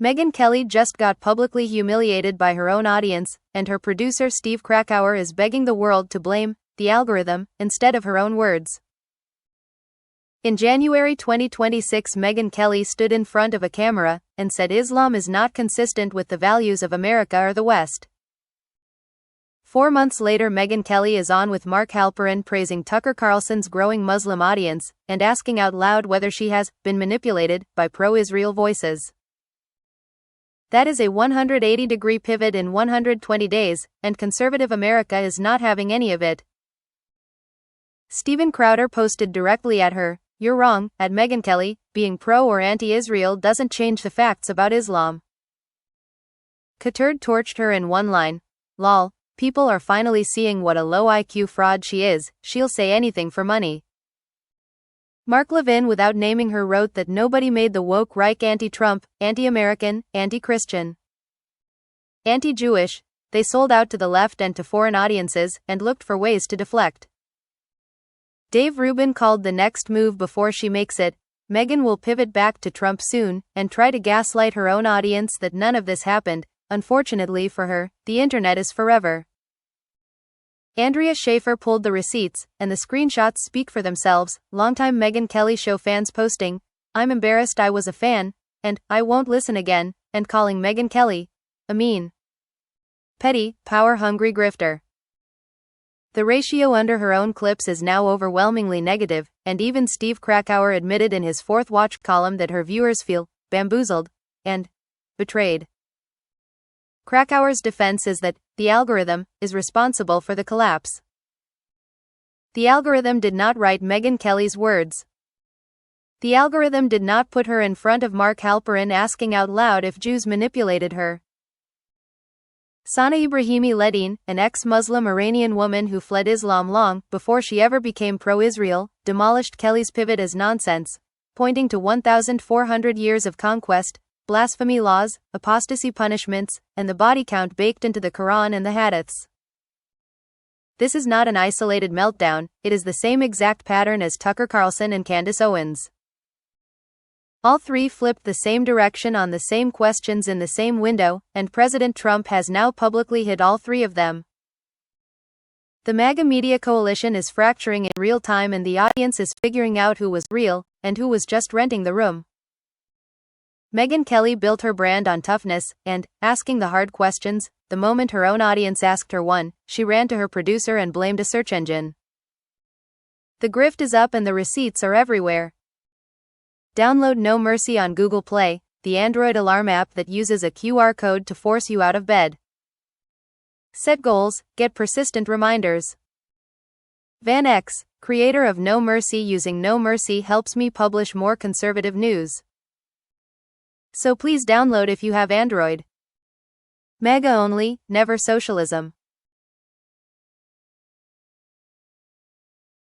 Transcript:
Megyn Kelly just got publicly humiliated by her own audience, and her producer Steve Krakauer is begging the world to blame the algorithm instead of her own words. In January 2026, Megyn Kelly stood in front of a camera and said Islam is not consistent with the values of America or the West. 4 months later, Megyn Kelly is on with Mark Halperin praising Tucker Carlson's growing Muslim audience and asking out loud whether she has been manipulated by pro-Israel voices. That is a 180-degree pivot in 120 days, and conservative America is not having any of it. Steven Crowder posted directly at her, "You're wrong, at Megyn Kelly, being pro or anti-Israel doesn't change the facts about Islam." Catturd torched her in one line, "Lol, people are finally seeing what a low IQ fraud she is, she'll say anything for money." Mark Levin, without naming her, wrote that nobody made the woke Reich anti-Trump, anti-American, anti-Christian, anti-Jewish. They sold out to the left and to foreign audiences and looked for ways to deflect. Dave Rubin called the next move before she makes it. Megyn will pivot back to Trump soon and try to gaslight her own audience that none of this happened. Unfortunately for her, the internet is forever. Andrea Shaffer pulled the receipts, and the screenshots speak for themselves. Longtime Megyn Kelly show fans posting, "I'm embarrassed I was a fan," and "I won't listen again," and calling Megyn Kelly a mean, petty, power-hungry grifter. The ratio under her own clips is now overwhelmingly negative, and even Steve Krakauer admitted in his Fourth Watch column that her viewers feel bamboozled and betrayed. Krakauer's defense is that the algorithm is responsible for the collapse. The algorithm did not write Megyn Kelly's words. The algorithm did not put her in front of Mark Halperin asking out loud if Jews manipulated her. Sana Ebrahimi Ledene, an ex-Muslim Iranian woman who fled Islam long before she ever became pro-Israel, demolished Kelly's pivot as nonsense, pointing to 1,400 years of conquest, blasphemy laws, apostasy punishments, and the body count baked into the Quran and the Hadiths. This is not an isolated meltdown, it is the same exact pattern as Tucker Carlson and Candace Owens. All three flipped the same direction on the same questions in the same window, and President Trump has now publicly hit all three of them. The MAGA media coalition is fracturing in real time, and the audience is figuring out who was real and who was just renting the room. Megyn Kelly built her brand on toughness and asking the hard questions. The moment her own audience asked her one, she ran to her producer and blamed a search engine. The grift is up and the receipts are everywhere. Download No Mercy on Google Play, the Android alarm app that uses a QR code to force you out of bed. Set goals, get persistent reminders. Van X, creator of No Mercy, using No Mercy helps me publish more conservative news. So please download if you have Android. MAGA only, never socialism.